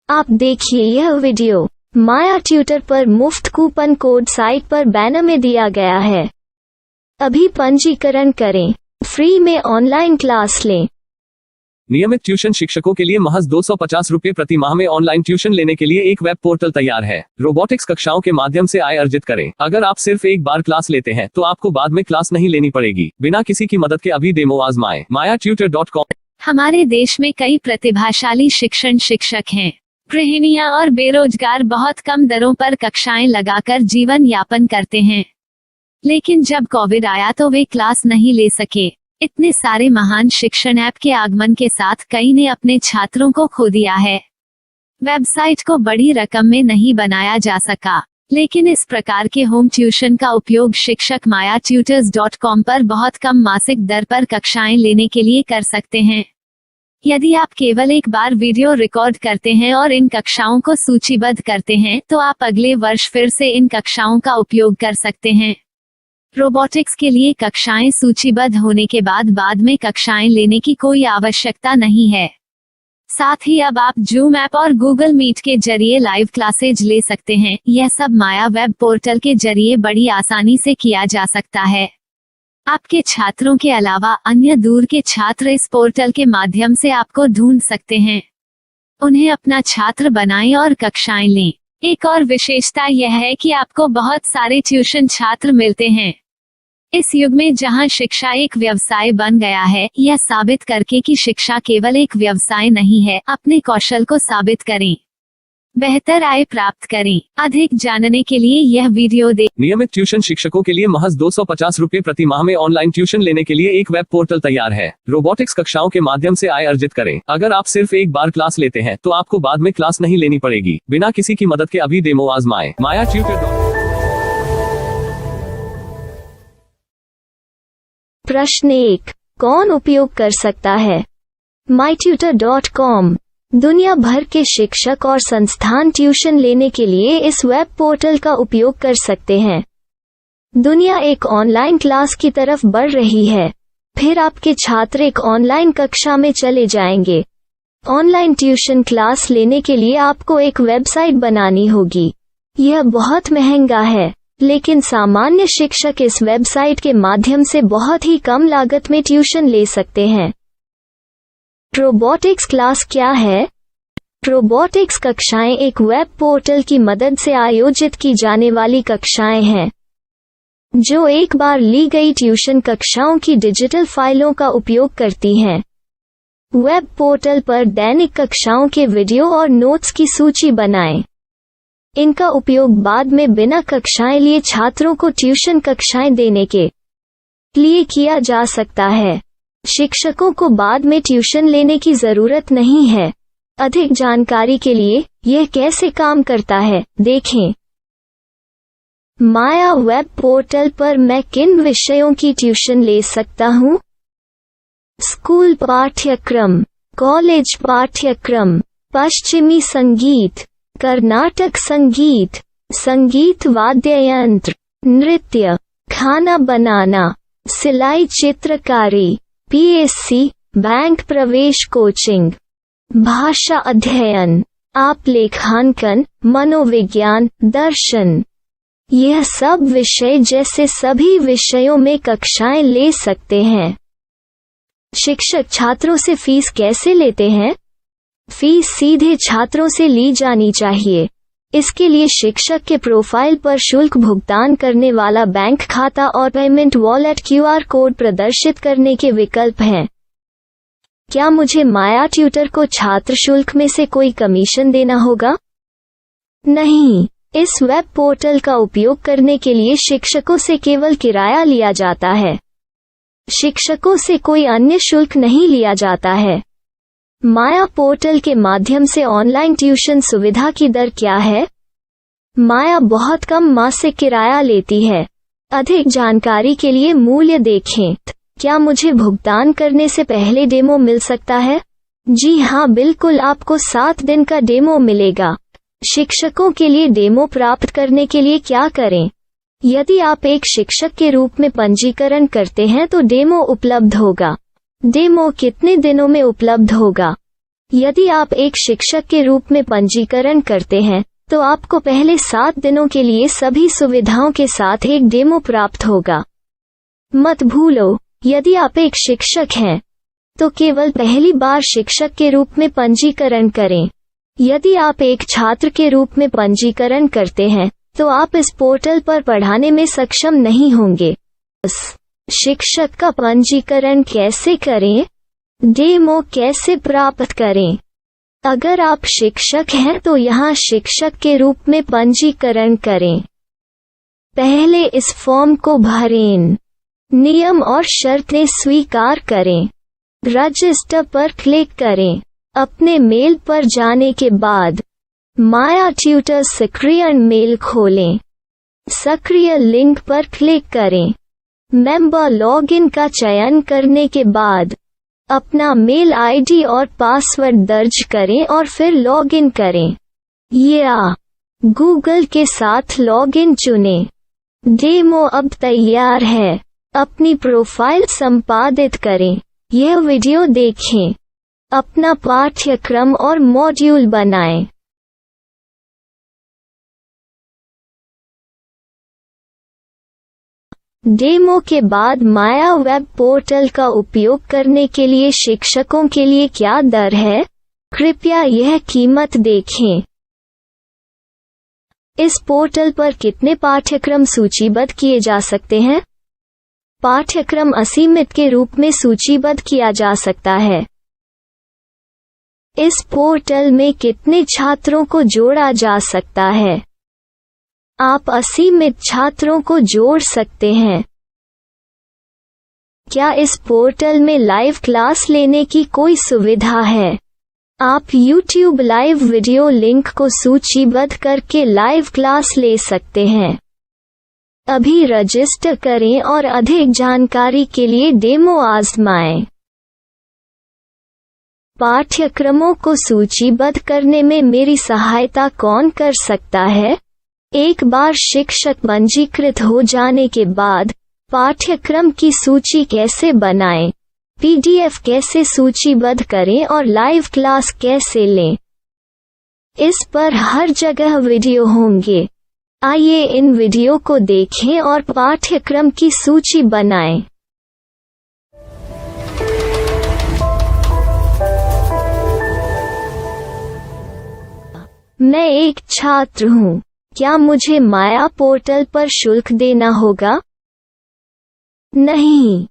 आप देखिए यह वीडियो माया ट्यूटर पर मुफ्त कूपन कोड साइट पर बैनर में दिया गया है। अभी पंजीकरण करें, फ्री में ऑनलाइन क्लास लें। नियमित ट्यूशन शिक्षकों के लिए महज 250 रुपये प्रति माह में ऑनलाइन ट्यूशन लेने के लिए एक वेब पोर्टल तैयार है। रोबोटिक्स कक्षाओं के माध्यम से आय अर्जित करें। अगर आप सिर्फ एक बार क्लास लेते हैं तो आपको बाद में क्लास नहीं लेनी पड़ेगी। बिना किसी की मदद के अभी डेमो आजमाएं। mayatutor.com। हमारे देश में कई प्रतिभाशाली शिक्षक हैं। गृहिणियां और बेरोजगार बहुत कम दरों पर कक्षाएं लगाकर जीवन यापन करते हैं, लेकिन जब कोविड आया तो वे क्लास नहीं ले सके। इतने सारे महान शिक्षण ऐप के आगमन के साथ कई ने अपने छात्रों को खो दिया है। वेबसाइट को बड़ी रकम में नहीं बनाया जा सका, लेकिन इस प्रकार के होम ट्यूशन का उपयोग शिक्षक mayatutors.com पर बहुत कम मासिक दर पर कक्षाएं लेने के लिए कर सकते हैं। यदि आप केवल एक बार वीडियो रिकॉर्ड करते हैं और इन कक्षाओं को सूचीबद्ध करते हैं तो आप अगले वर्ष फिर से इन कक्षाओं का उपयोग कर सकते हैं। रोबोटिक्स के लिए कक्षाएं सूचीबद्ध होने के बाद में कक्षाएं लेने की कोई आवश्यकता नहीं है। साथ ही अब आप जूम ऐप और गूगल मीट के जरिए लाइव क्लासेज ले सकते हैं। यह सब माया वेब पोर्टल के जरिए बड़ी आसानी से किया जा सकता है। आपके छात्रों के अलावा अन्य दूर के छात्र इस पोर्टल के माध्यम से आपको ढूंढ सकते हैं। उन्हें अपना छात्र बनाएं और कक्षाएं लें। एक और विशेषता यह है कि आपको बहुत सारे ट्यूशन छात्र मिलते हैं। इस युग में जहां शिक्षा एक व्यवसाय बन गया है, यह साबित करके कि शिक्षा केवल एक व्यवसाय नहीं है, अपने कौशल को साबित करें, बेहतर आय प्राप्त करें। अधिक जानने के लिए यह वीडियो देखें। नियमित ट्यूशन शिक्षकों के लिए महज 250 रुपये प्रति माह में ऑनलाइन ट्यूशन लेने के लिए एक वेब पोर्टल तैयार है। रोबोटिक्स कक्षाओं के माध्यम से आय अर्जित करें। अगर आप सिर्फ एक बार क्लास लेते हैं तो आपको बाद में क्लास नहीं लेनी पड़ेगी। बिना किसी की मदद के अभी डेमो आजमाएं। mayatutor.com। प्रश्न 1, कौन उपयोग कर सकता है? mytutor.com। दुनिया भर के शिक्षक और संस्थान ट्यूशन लेने के लिए इस वेब पोर्टल का उपयोग कर सकते हैं। दुनिया एक ऑनलाइन क्लास की तरफ बढ़ रही है, फिर आपके छात्र एक ऑनलाइन कक्षा में चले जाएंगे। ऑनलाइन ट्यूशन क्लास लेने के लिए आपको एक वेबसाइट बनानी होगी। यह बहुत महंगा है, लेकिन सामान्य शिक्षक इस वेबसाइट के माध्यम से बहुत ही कम लागत में ट्यूशन ले सकते हैं। रोबोटिक्स क्लास क्या है? रोबोटिक्स कक्षाएं एक वेब पोर्टल की मदद से आयोजित की जाने वाली कक्षाएं हैं, जो एक बार ली गई ट्यूशन कक्षाओं की डिजिटल फाइलों का उपयोग करती हैं। वेब पोर्टल पर दैनिक कक्षाओं के वीडियो और नोट्स की सूची बनाएं। इनका उपयोग बाद में बिना कक्षाएं लिए छात्रों को ट्यूशन कक्षाएं देने के लिए किया जा सकता है। शिक्षकों को बाद में ट्यूशन लेने की जरूरत नहीं है। अधिक जानकारी के लिए यह कैसे काम करता है, देखें। माया वेब पोर्टल पर मैं किन विषयों की ट्यूशन ले सकता हूँ? स्कूल पाठ्यक्रम, कॉलेज पाठ्यक्रम, पश्चिमी संगीत, कर्नाटक संगीत, संगीत वाद्य यंत्र, नृत्य, खाना बनाना, सिलाई चित्रकारी, PSC, बैंक प्रवेश कोचिंग, भाषा अध्ययन, आप लेखांकन, मनोविज्ञान, दर्शन। यह सब विषय जैसे सभी विषयों में कक्षाएं ले सकते हैं। शिक्षक छात्रों से फीस कैसे लेते हैं? फीस सीधे छात्रों से ली जानी चाहिए। इसके लिए शिक्षक के प्रोफाइल पर शुल्क भुगतान करने वाला बैंक खाता और पेमेंट वॉलेट QR कोड प्रदर्शित करने के विकल्प हैं। क्या मुझे माया ट्यूटर को छात्र शुल्क में से कोई कमीशन देना होगा? नहीं, इस वेब पोर्टल का उपयोग करने के लिए शिक्षकों से केवल किराया लिया जाता है। शिक्षकों से कोई अन्य शुल्क नहीं लिया जाता है। माया पोर्टल के माध्यम से ऑनलाइन ट्यूशन सुविधा की दर क्या है? माया बहुत कम मासिक किराया लेती है। अधिक जानकारी के लिए मूल्य देखें। क्या मुझे भुगतान करने से पहले डेमो मिल सकता है? जी हाँ, बिल्कुल, आपको 7 दिन का डेमो मिलेगा। शिक्षकों के लिए डेमो प्राप्त करने के लिए क्या करें? यदि आप एक शिक्षक के रूप में पंजीकरण करते हैं तो डेमो उपलब्ध होगा। डेमो कितने दिनों में उपलब्ध होगा? यदि आप एक शिक्षक के रूप में पंजीकरण करते हैं तो आपको पहले 7 दिनों के लिए सभी सुविधाओं के साथ एक डेमो प्राप्त होगा। मत भूलो, यदि आप एक शिक्षक हैं तो केवल पहली बार शिक्षक के रूप में पंजीकरण करें। यदि आप एक छात्र के रूप में पंजीकरण करते हैं तो आप इस पोर्टल पर पढ़ाने में सक्षम नहीं होंगे। शिक्षक का पंजीकरण कैसे करें? डेमो कैसे प्राप्त करें? अगर आप शिक्षक हैं तो यहाँ शिक्षक के रूप में पंजीकरण करें। पहले इस फॉर्म को भरें। नियम और शर्तें स्वीकार करें। रजिस्टर पर क्लिक करें। अपने मेल पर जाने के बाद माया ट्यूटर सक्रिय मेल खोलें। सक्रिय लिंक पर क्लिक करें। मेंबर लॉगिन का चयन करने के बाद अपना मेल आईडी और पासवर्ड दर्ज करें और फिर लॉगिन करें या गूगल के साथ लॉगिन चुनें। डेमो अब तैयार है। अपनी प्रोफाइल संपादित करें। यह वीडियो देखें। अपना पाठ्यक्रम और मॉड्यूल बनाएं। डेमो के बाद माया वेब पोर्टल का उपयोग करने के लिए शिक्षकों के लिए क्या दर है? कृपया यह कीमत देखें। इस पोर्टल पर कितने पाठ्यक्रम सूचीबद्ध किए जा सकते हैं? पाठ्यक्रम असीमित के रूप में सूचीबद्ध किया जा सकता है। इस पोर्टल में कितने छात्रों को जोड़ा जा सकता है? आप असीमित छात्रों को जोड़ सकते हैं। क्या इस पोर्टल में लाइव क्लास लेने की कोई सुविधा है? आप YouTube लाइव वीडियो लिंक को सूचीबद्ध करके लाइव क्लास ले सकते हैं। अभी रजिस्टर करें और अधिक जानकारी के लिए डेमो आजमाएं। पाठ्यक्रमों को सूचीबद्ध करने में मेरी सहायता कौन कर सकता है? एक बार शिक्षक पंजीकृत हो जाने के बाद पाठ्यक्रम की सूची कैसे बनाएं, PDF कैसे सूचीबद्ध करें और लाइव क्लास कैसे लें, इस पर हर जगह वीडियो होंगे। आइए इन वीडियो को देखें और पाठ्यक्रम की सूची बनाएं। मैं एक छात्र हूँ। क्या मुझे माया पोर्टल पर शुल्क देना होगा? नहीं,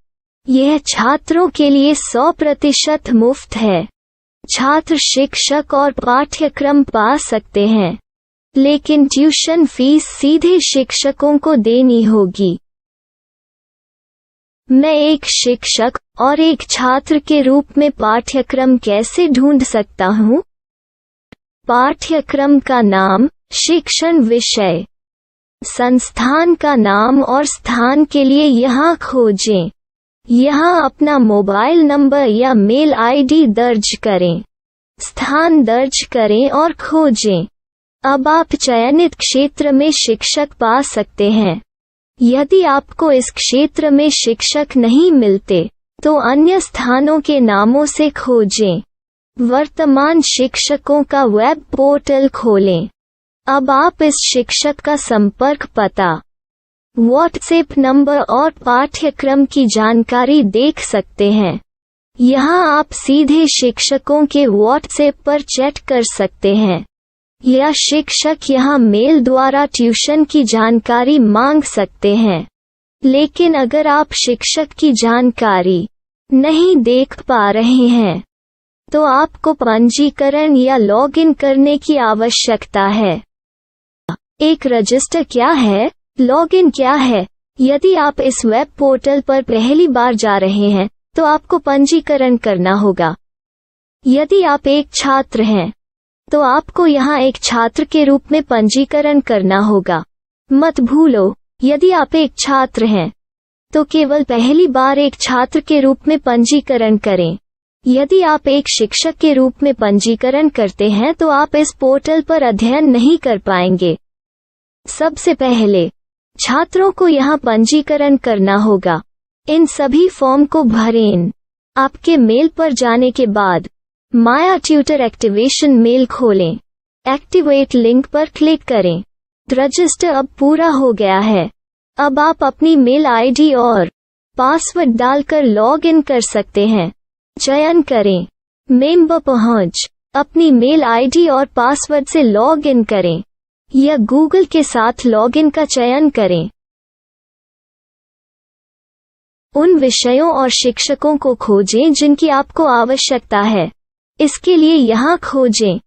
यह छात्रों के लिए 100% मुफ्त है। छात्र शिक्षक और पाठ्यक्रम पा सकते हैं, लेकिन ट्यूशन फीस सीधे शिक्षकों को देनी होगी। मैं एक शिक्षक और एक छात्र के रूप में पाठ्यक्रम कैसे ढूंढ सकता हूँ? पाठ्यक्रम का नाम, शिक्षण विषय, संस्थान का नाम और स्थान के लिए यहाँ खोजें। यहाँ अपना मोबाइल नंबर या मेल आईडी दर्ज करें। स्थान दर्ज करें और खोजें। अब आप चयनित क्षेत्र में शिक्षक पा सकते हैं। यदि आपको इस क्षेत्र में शिक्षक नहीं मिलते तो अन्य स्थानों के नामों से खोजें। वर्तमान शिक्षकों का वेब पोर्टल खोलें। अब आप इस शिक्षक का संपर्क पता, व्हाट्सएप नंबर और पाठ्यक्रम की जानकारी देख सकते हैं। यहाँ आप सीधे शिक्षकों के व्हाट्सएप पर चैट कर सकते हैं या शिक्षक यहाँ मेल द्वारा ट्यूशन की जानकारी मांग सकते हैं। लेकिन अगर आप शिक्षक की जानकारी नहीं देख पा रहे हैं तो आपको पंजीकरण या लॉगिन करने की आवश्यकता है। एक रजिस्टर क्या है? लॉगिन क्या है? यदि आप इस वेब पोर्टल पर पहली बार जा रहे हैं तो आपको पंजीकरण करना होगा। यदि आप एक छात्र हैं तो आपको यहाँ एक छात्र के रूप में पंजीकरण करना होगा। मत भूलो, यदि आप एक छात्र हैं तो केवल पहली बार एक छात्र के रूप में पंजीकरण करें। यदि आप एक शिक्षक के रूप में पंजीकरण करते हैं तो आप इस पोर्टल पर अध्ययन नहीं कर पाएंगे। सबसे पहले छात्रों को यहाँ पंजीकरण करना होगा। इन सभी फॉर्म को भरें। आपके मेल पर जाने के बाद माया ट्यूटर एक्टिवेशन मेल खोलें। एक्टिवेट लिंक पर क्लिक करें। रजिस्टर अब पूरा हो गया है। अब आप अपनी मेल आईडी और पासवर्ड डालकर लॉग इन कर सकते हैं। चयन करें मेंबर पहुंच। अपनी मेल आईडी और पासवर्ड से लॉग इन करें या गूगल के साथ लॉगिन का चयन करें। उन विषयों और शिक्षकों को खोजें जिनकी आपको आवश्यकता है। इसके लिए यहाँ खोजें।